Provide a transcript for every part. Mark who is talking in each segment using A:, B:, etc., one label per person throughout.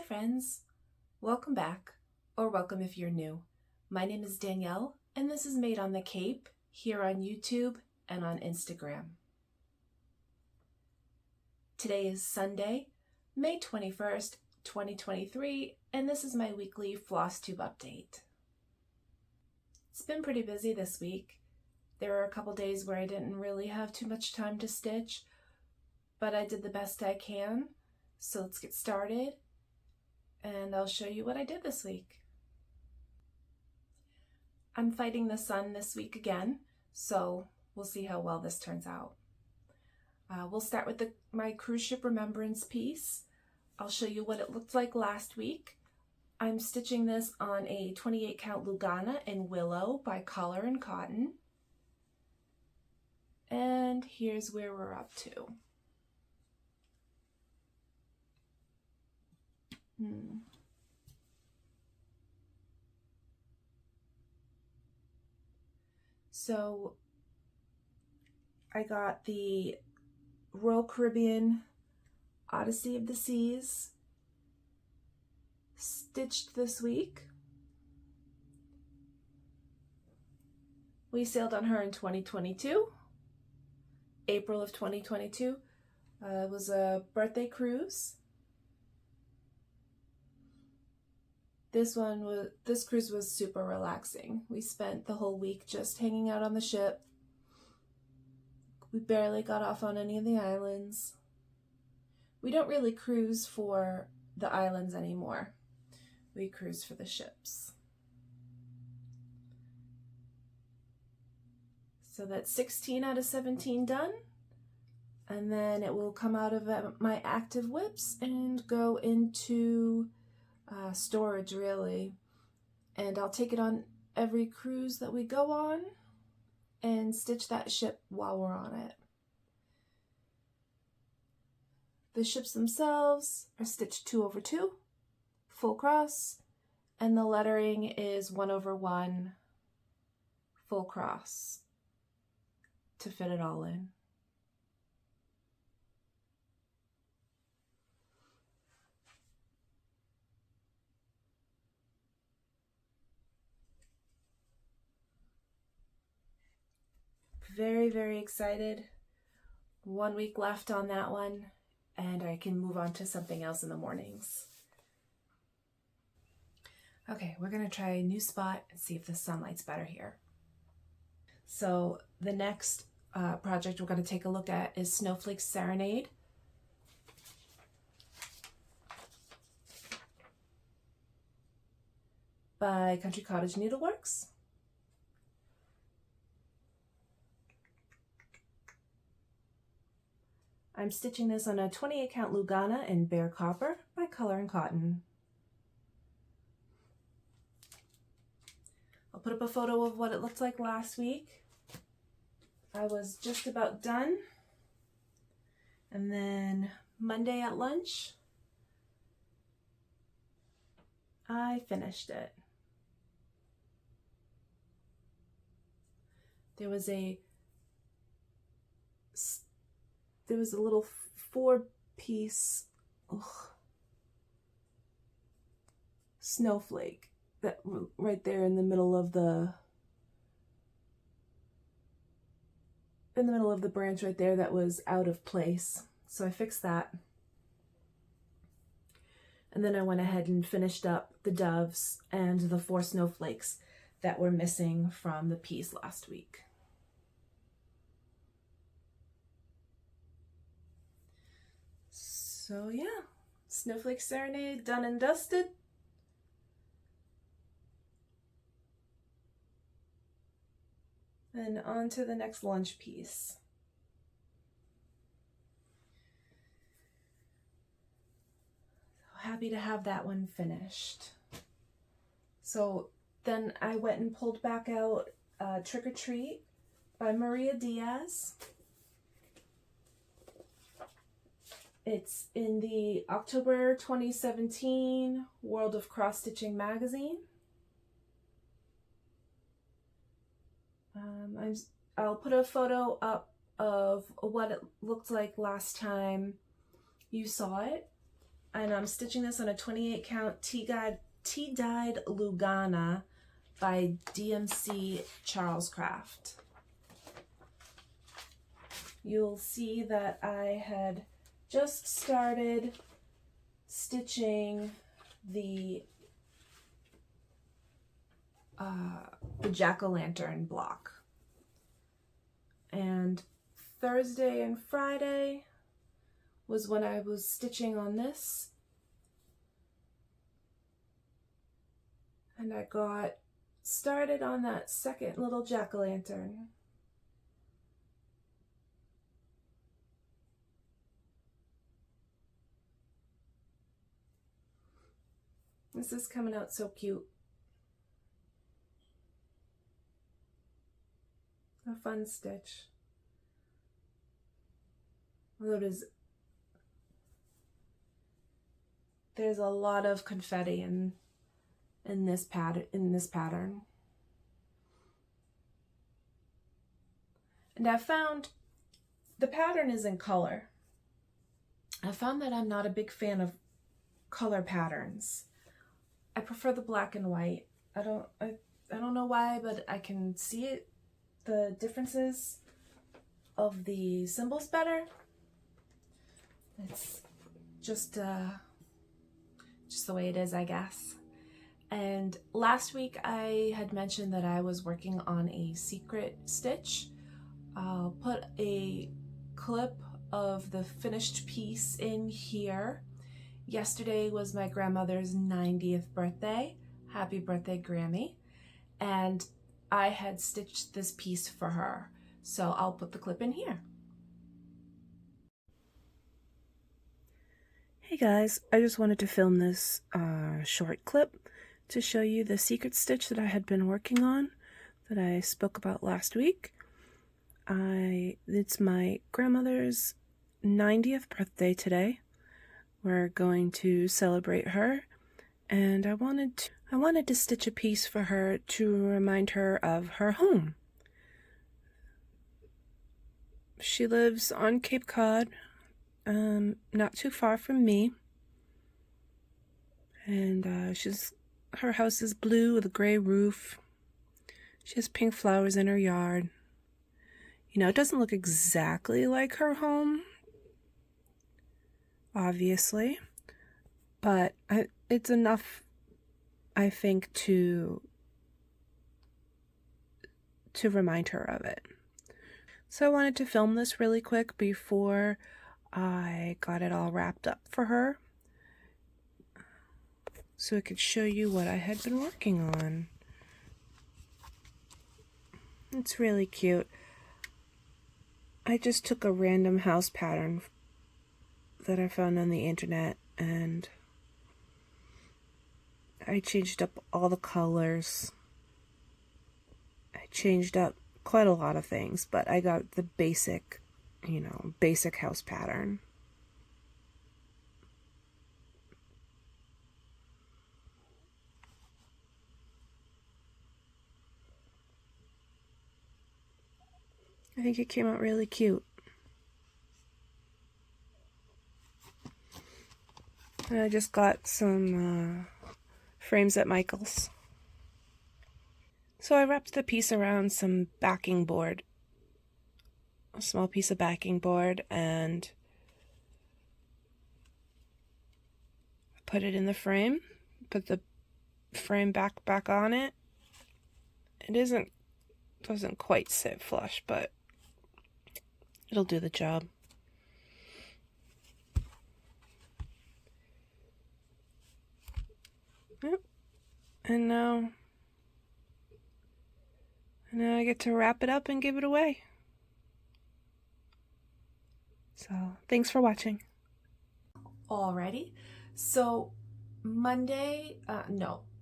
A: friends, welcome back, or welcome if you're new. My name is Danielle, and this is Made on the Cape here on YouTube and on Instagram. Today is Sunday, May 21st, 2023, and this is my weekly Flosstube update. It's been pretty busy this week. There were a couple days where I didn't really have too much time to stitch, but I did the best I can. So let's get started, and I'll show you what I did this week. I'm fighting the sun this week again, so we'll see how well this turns out. We'll start with my cruise ship remembrance piece. I'll show you what it looked like last week. I'm stitching this on a 28 count Lugana in Willow by Collar and Cotton. And here's where we're up to. So I got the Royal Caribbean Odyssey of the Seas stitched this week. We sailed on her in 2022, April of 2022. It was a birthday cruise. This cruise was super relaxing. We spent the whole week just hanging out on the ship. We barely got off on any of the islands. We don't really cruise for the islands anymore. We cruise for the ships. So that's 16 out of 17 done. And then it will come out of my active whips and go into storage, really. And I'll take it on every cruise that we go on and stitch that ship while we're on it. The ships themselves are stitched 2/2 full cross, and the lettering is 1/1 full cross to fit it all in. Very, very excited. 1 week left on that one, and I can move on to something else in the mornings. Okay, we're gonna try a new spot and see if the sunlight's better here. So the next project we're gonna take a look at is Snowflake Serenade. By Cottage Needleworks. I'm stitching this on a 28 count Lugana in Bare Copper by Collar and Cotton. I'll put up a photo of what it looked like last week. I was just about done. And then Monday at lunch, I finished it. There was a little 4-piece snowflake that right there in the middle of the branch right there that was out of place. So I fixed that. And then I went ahead and finished up the doves and the 4 snowflakes that were missing from the piece last week. So yeah, Snowflake Serenade done and dusted. And on to the next lunch piece. So happy to have that one finished. So then I went and pulled back out Trick or Treat by Diaz. It's in the October 2017 World of Cross Stitching magazine. I'll put a photo up of what it looked like last time you saw it. and I'm stitching this on a 28 count tea-dyed Lugana by DMC Charles Craft. You'll see that I had just started stitching the jack-o'-lantern block. And Thursday and Friday was when I was stitching on this. And I got started on that second little jack-o'-lantern. This is coming out so cute. A fun stitch. Although there's a lot of confetti in this pattern. And I found the pattern is in color. I found that I'm not a big fan of color patterns. I prefer the black and white. I don't know why, but I can see it, the differences of the symbols better. It's just the way it is, I guess. And last week I had mentioned that I was working on a secret stitch. I'll put a clip of the finished piece in here. Yesterday was my grandmother's 90th birthday. Happy birthday, Grammy. And I had stitched this piece for her. So I'll put the clip in here. Hey guys, I just wanted to film this short clip to show you the secret stitch that I had been working on that I spoke about last week. It's my grandmother's 90th birthday today. We're going to celebrate her, and I wanted to stitch a piece for her to remind her of her home. She lives on Cape Cod, not too far from me, and her house is blue with a gray roof. She has pink flowers in her yard. You know, it doesn't look exactly like her home, obviously, but it's enough, I think, to remind her of it. So I wanted to film this really quick before I got it all wrapped up for her, so I could show you what I had been working on. It's really cute. I just took a random house pattern that I found on the internet, and I changed up all the colors. I changed up quite a lot of things, but I got the basic house pattern. I think it came out really cute. And I just got some frames at Michael's. So I wrapped the piece around some backing board, a small piece of backing board, and put it in the frame, put the frame back on it. It doesn't quite sit flush, but it'll do the job. Yep. And now I get to wrap it up and give it away. So, thanks for watching. Alrighty. So,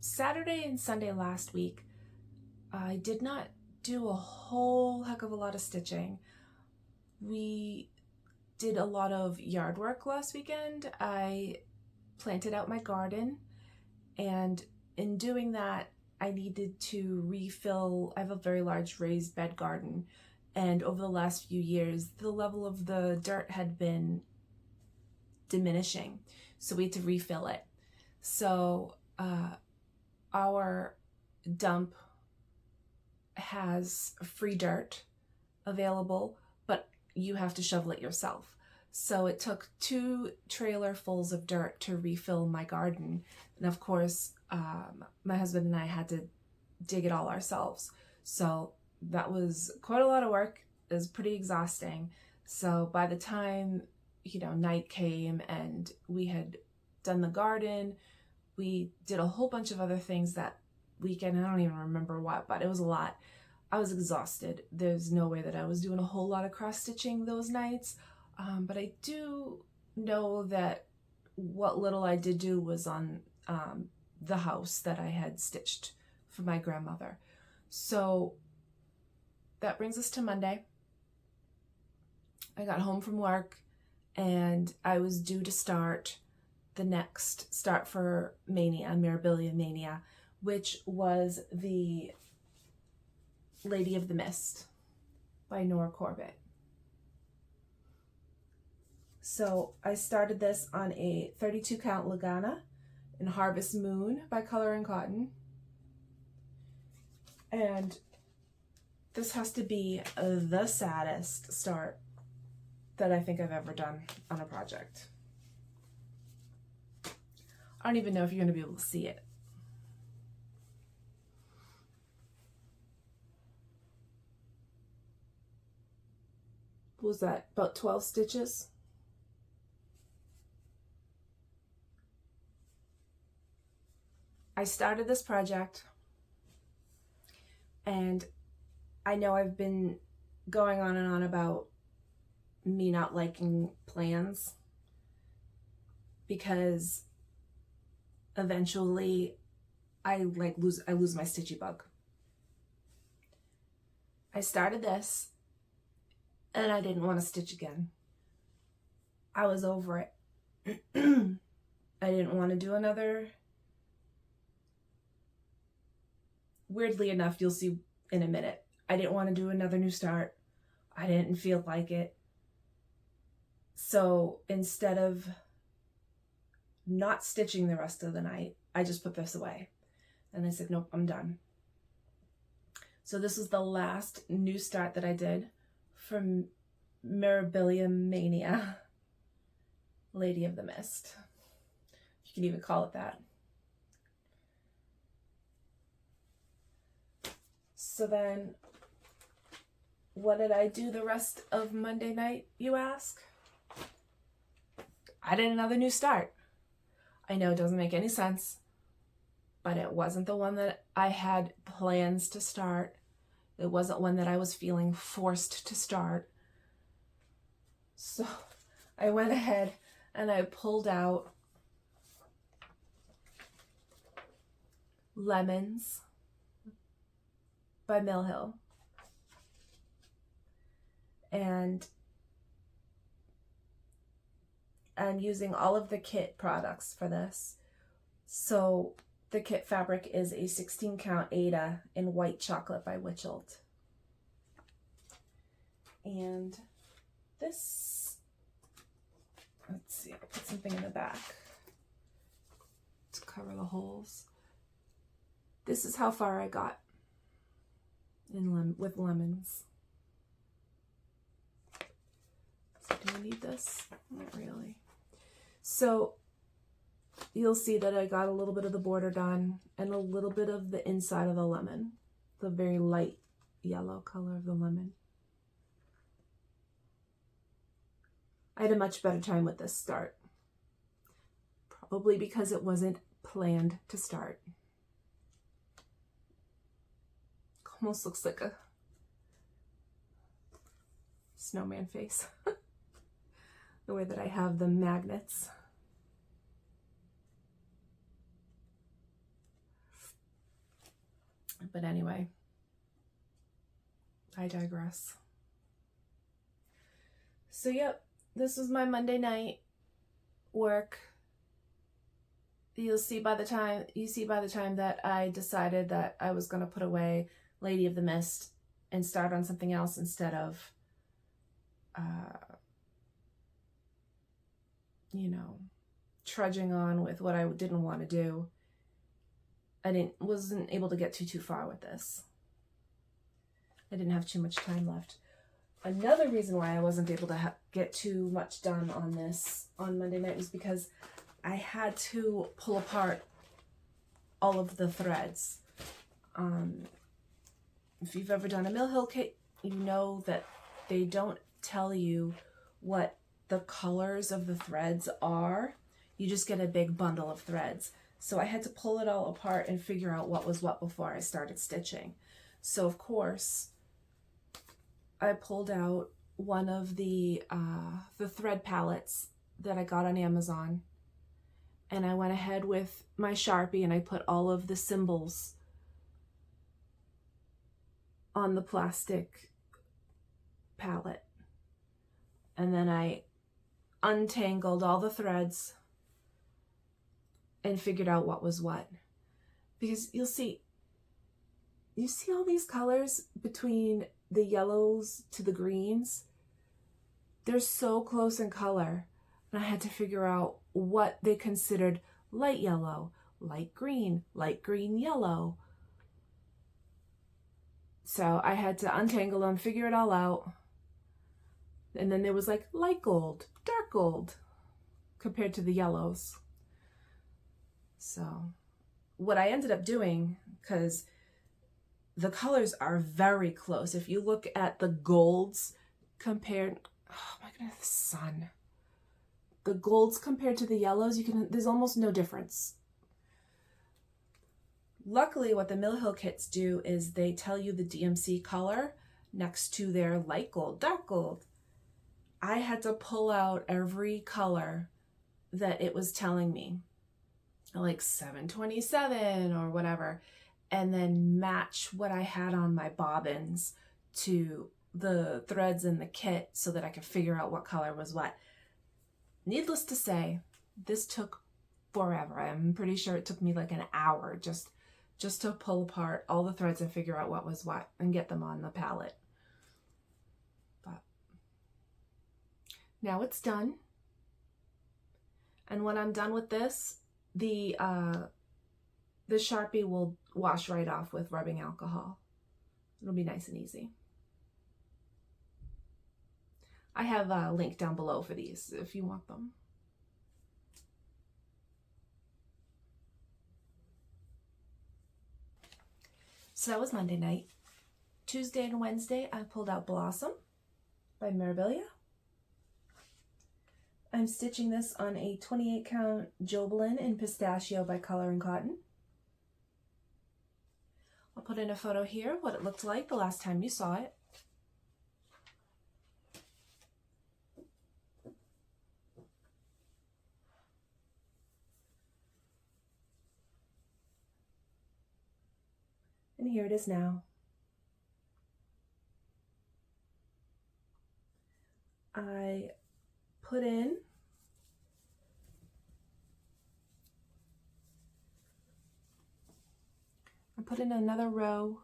A: Saturday and Sunday last week, I did not do a whole heck of a lot of stitching. We did a lot of yard work last weekend. I planted out my garden, and in doing that, I needed to refill. I have a very large raised bed garden, and over the last few years, the level of the dirt had been diminishing. So we had to refill it. So our dump has free dirt available, but you have to shovel it yourself. So it took 2 trailerfuls of dirt to refill my garden. And of course, my husband and I had to dig it all ourselves. So that was quite a lot of work. It was pretty exhausting. So by the time, night came and we had done the garden, we did a whole bunch of other things that weekend. I don't even remember what, but it was a lot. I was exhausted. There's no way that I was doing a whole lot of cross-stitching those nights. But I do know that what little I did do was on the house that I had stitched for my grandmother. So that brings us to Monday. I got home from work and I was due to start the next start for Mirabilia Mania, which was the Lady of the Mist by Nora Corbett. So I started this on a 32 count Lagana in Harvest Moon by Color and Cotton. And this has to be the saddest start that I think I've ever done on a project. I don't even know if you're going to be able to see it. What was that? About 12 stitches? I started this project and I know I've been going on and on about me not liking plans because eventually I lose my stitchy bug. I started this and I didn't want to stitch again. I was over it. I didn't want to do another. Weirdly enough, you'll see in a minute, I didn't want to do another new start. I didn't feel like it. So instead of not stitching the rest of the night, I just put this away. And I said, nope, I'm done. So this was the last new start that I did from Mirabilia Mania, Lady of the Mist. You can even call it that. So then, what did I do the rest of Monday night, you ask? I did another new start. I know it doesn't make any sense, but it wasn't the one that I had plans to start. It wasn't one that I was feeling forced to start. So I went ahead and I pulled out Lemons by Mill Hill. And I'm using all of the kit products for this. So the kit fabric is a 16 count Ada in White Chocolate by Witchold. And this, let's see, I'll put something in the back to cover the holes. This is how far I got with lemons. So do I need this? Not really. So you'll see that I got a little bit of the border done and a little bit of the inside of the lemon, the very light yellow color of the lemon. I had a much better time with this start, probably because it wasn't planned to start. Almost looks like a snowman face. The way that I have the magnets. But anyway, I digress. So yep, this was my Monday night work. You see by the time that I decided that I was going to put away Lady of the Mist and start on something else instead of you know, trudging on with what I didn't want to do. Wasn't able to get too far with this. I didn't have too much time left. Another reason why I wasn't able to get too much done on this on Monday night was because I had to pull apart all of the threads. If you've ever done a mill hill kit, you know that they don't tell you what the colors of the threads are. You just get a big bundle of threads. So I had to pull it all apart and figure out what was what before I started stitching. So of course, I pulled out one of the thread palettes that I got on Amazon, and I went ahead with my Sharpie and I put all of the symbols on the plastic palette. And then I untangled all the threads and figured out what was what. Because you see all these colors between the yellows to the greens? They're so close in color. And I had to figure out what they considered light yellow, light green yellow. So I had to untangle them, figure it all out. And then there was like light gold, dark gold compared to the yellows. So what I ended up doing, because the colors are very close. If you look at the golds compared, oh my goodness, the sun. The golds compared to the yellows, there's almost no difference. Luckily, what the Mill Hill kits do is they tell you the DMC color next to their light gold, dark gold. I had to pull out every color that it was telling me, like 727 or whatever, and then match what I had on my bobbins to the threads in the kit so that I could figure out what color was what. Needless to say, this took forever. I'm pretty sure it took me like an hour just to pull apart all the threads and figure out what was what and get them on the palette. But now it's done. And when I'm done with this, the Sharpie will wash right off with rubbing alcohol. It'll be nice and easy. I have a link down below for these if you want them. So that was Monday night. Tuesday and Wednesday, I pulled out Blossom by Mirabilia. I'm stitching this on a 28 count Jobelin in Pistachio by Color and Cotton. I'll put in a photo here of what it looked like the last time you saw it. And here it is now. I put in another row,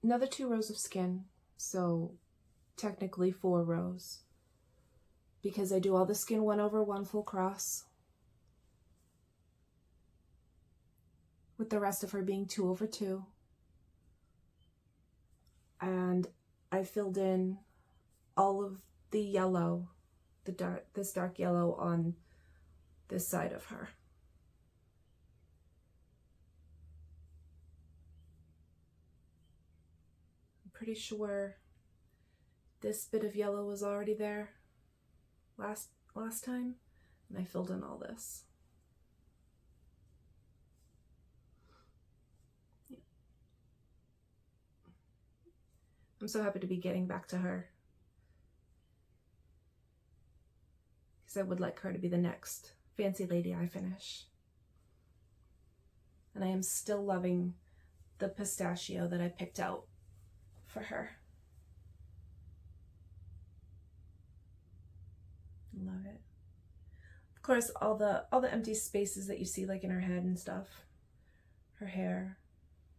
A: another 2 rows of skin, so technically 4 rows, because I do all the skin 1 over 1 full cross, with the rest of her being 2 over 2. And I filled in all of the yellow, this dark yellow on this side of her. I'm pretty sure this bit of yellow was already there last time, and I filled in all this. I'm so happy to be getting back to her, because I would like her to be the next fancy lady I finish. And I am still loving the pistachio that I picked out for her. Love it. Of course, all the empty spaces that you see, like in her head and stuff, her hair,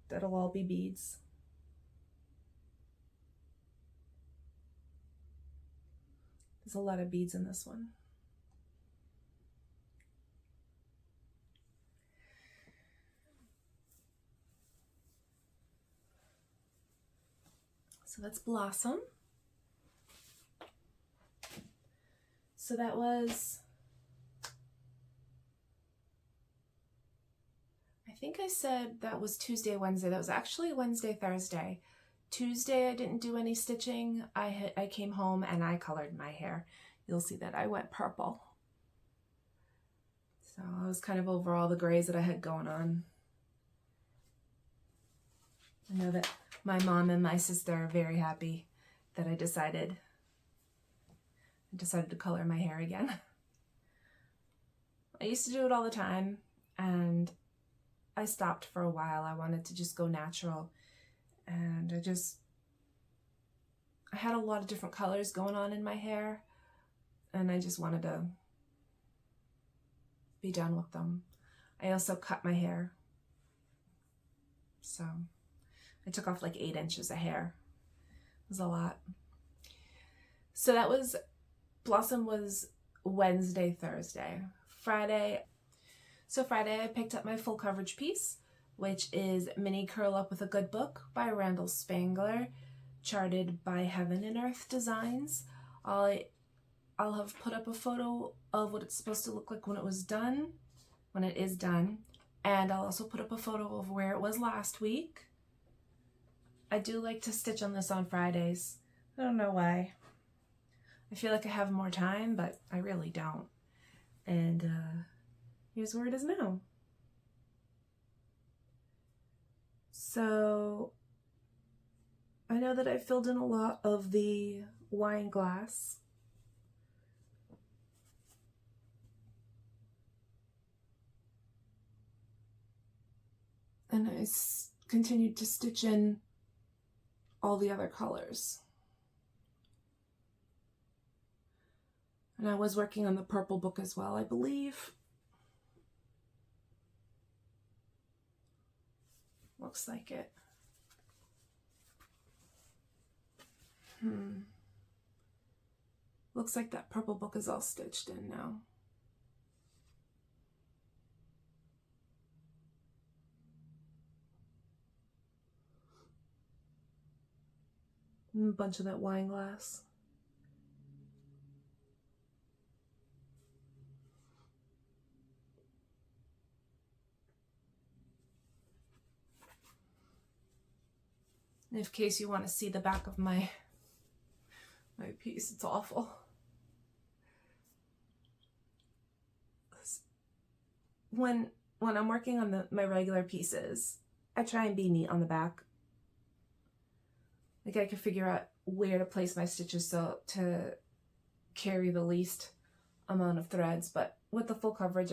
A: that'll all be beads. There's a lot of beads in this one. So that's Blossom. So that was, I think I said that was Tuesday, Wednesday. That was actually Wednesday, Thursday. Tuesday I didn't do any stitching. I came home and I colored my hair. You'll see that I went purple. So I was kind of over all the grays that I had going on. I know that my mom and my sister are very happy that I decided to color my hair again. I used to do it all the time and I stopped for a while. I wanted to just go natural, and I had a lot of different colors going on in my hair, and I just wanted to be done with them. I also cut my hair, so I took off like 8 inches of hair. It was a lot. So that was, Blossom was Wednesday, Thursday. Friday I picked up my full coverage piece, which is Mini Curl Up with a Good Book by Randall Spangler, charted by Heaven and Earth Designs. I'll have put up a photo of what it's supposed to look like when it is done, and I'll also put up a photo of where it was last week. I do like to stitch on this on Fridays. I don't know why. I feel like I have more time, but I really don't. And here's where it is now. So I know that I filled in a lot of the wine glass. And I continued to stitch in all the other colors. And I was working on the purple book as well, I believe. Looks like it. Looks like that purple book is all stitched in now. And a bunch of that wine glass. In case you want to see the back of my piece, it's awful. When I'm working on my regular pieces, I try and be neat on the back. Like I can figure out where to place my stitches so to carry the least amount of threads, but with the full coverage,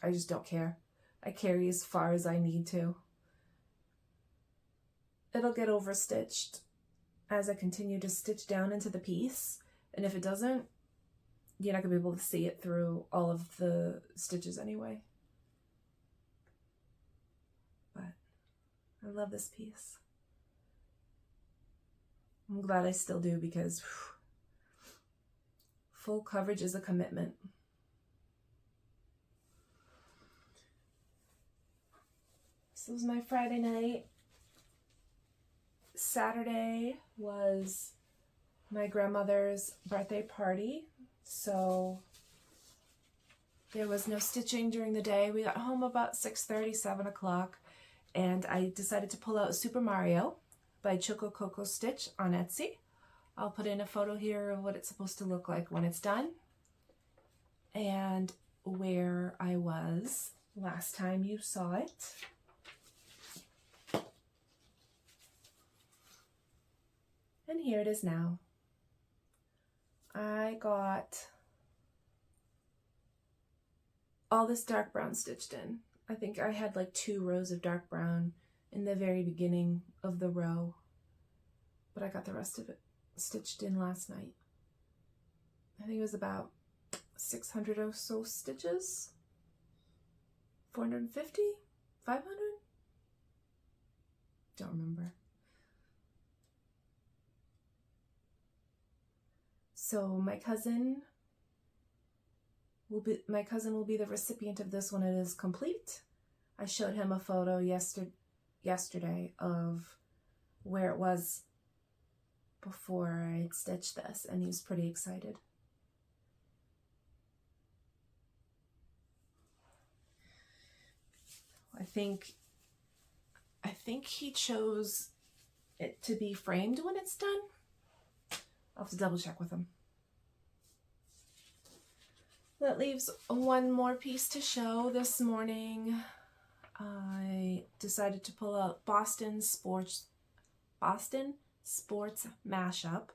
A: I just don't care. I carry as far as I need to. It'll get overstitched as I continue to stitch down into the piece, and if it doesn't, you're not going to be able to see it through all of the stitches anyway. But I love this piece. I'm glad I still do, because full coverage is a commitment. This was my Friday night. Saturday was my grandmother's birthday party, so there was no stitching during the day. We got home about 6:30, 7 o'clock, and I decided to pull out Super Mario by Choco Coco Stitch on Etsy. I'll put in a photo here of what it's supposed to look like when it's done, and where I was last time you saw it. And here it is now. I got all this dark brown stitched in. I think I had like 2 rows of dark brown in the very beginning of the row, but I got the rest of it stitched in last night. I think it was about 600 or so stitches. 450? 500? Don't remember. So my cousin will be the recipient of this when it is complete. I showed him a photo yesterday of where it was before I'd stitch this, and he was pretty excited. I think he chose it to be framed when it's done. I'll have to double check with him. That leaves one more piece to show. This morning I decided to pull out Boston Sports Mashup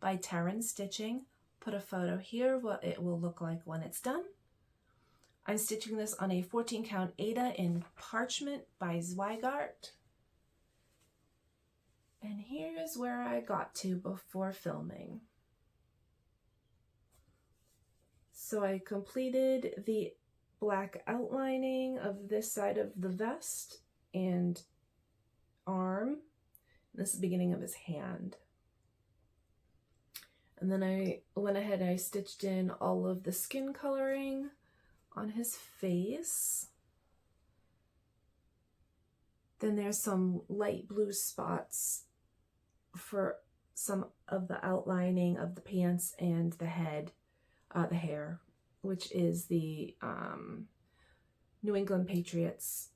A: by Teren Stitching. Put a photo here what it will look like when it's done. I'm stitching this on a 14 count Aida in Parchment by Zweigart. And here's where I got to before filming. So I completed the black outlining of this side of the vest and arm. This is the beginning of his hand. And then I went ahead and I stitched in all of the skin coloring on his face. Then there's some light blue spots for some of the outlining of the pants and the head, the hair, which is the New England Patriots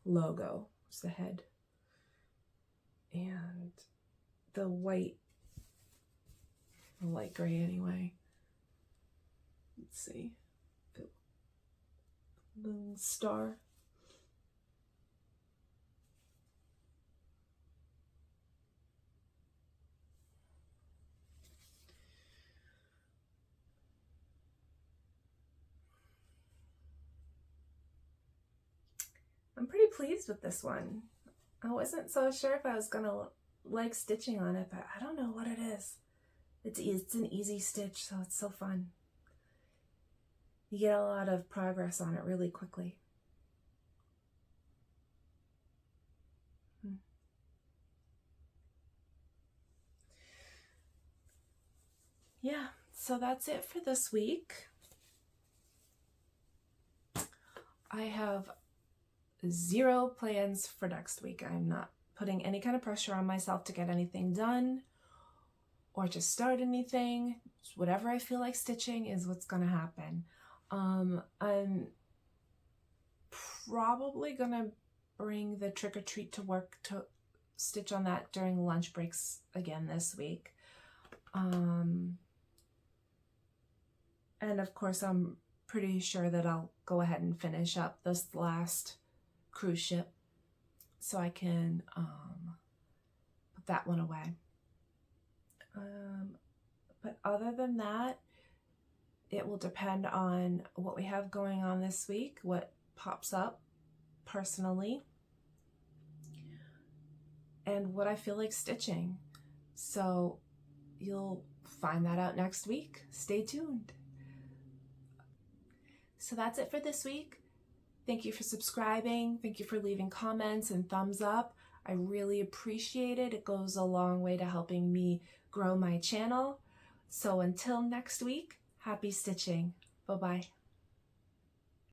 A: logo. It's the head. And the light gray anyway. Let's see. The star. I'm pretty pleased with this one. I wasn't so sure if I was gonna like stitching on it, but I don't know what it is. It's an easy stitch, so it's so fun. You get a lot of progress on it really quickly. Yeah, so that's it for this week. I have 0 plans for next week. I'm not putting any kind of pressure on myself to get anything done or to start anything. Just whatever I feel like stitching is what's going to happen. I'm probably going to bring the trick or treat to work to stitch on that during lunch breaks again this week. And of course, I'm pretty sure that I'll go ahead and finish up this last cruise ship so I can put that one away. But other than that, it will depend on what we have going on this week, what pops up personally, and what I feel like stitching. So you'll find that out next week. Stay tuned. So that's it for this week. Thank you for subscribing. Thank you for leaving comments and thumbs up. I really appreciate it. It goes a long way to helping me grow my channel. So until next week, happy stitching. Bye-bye.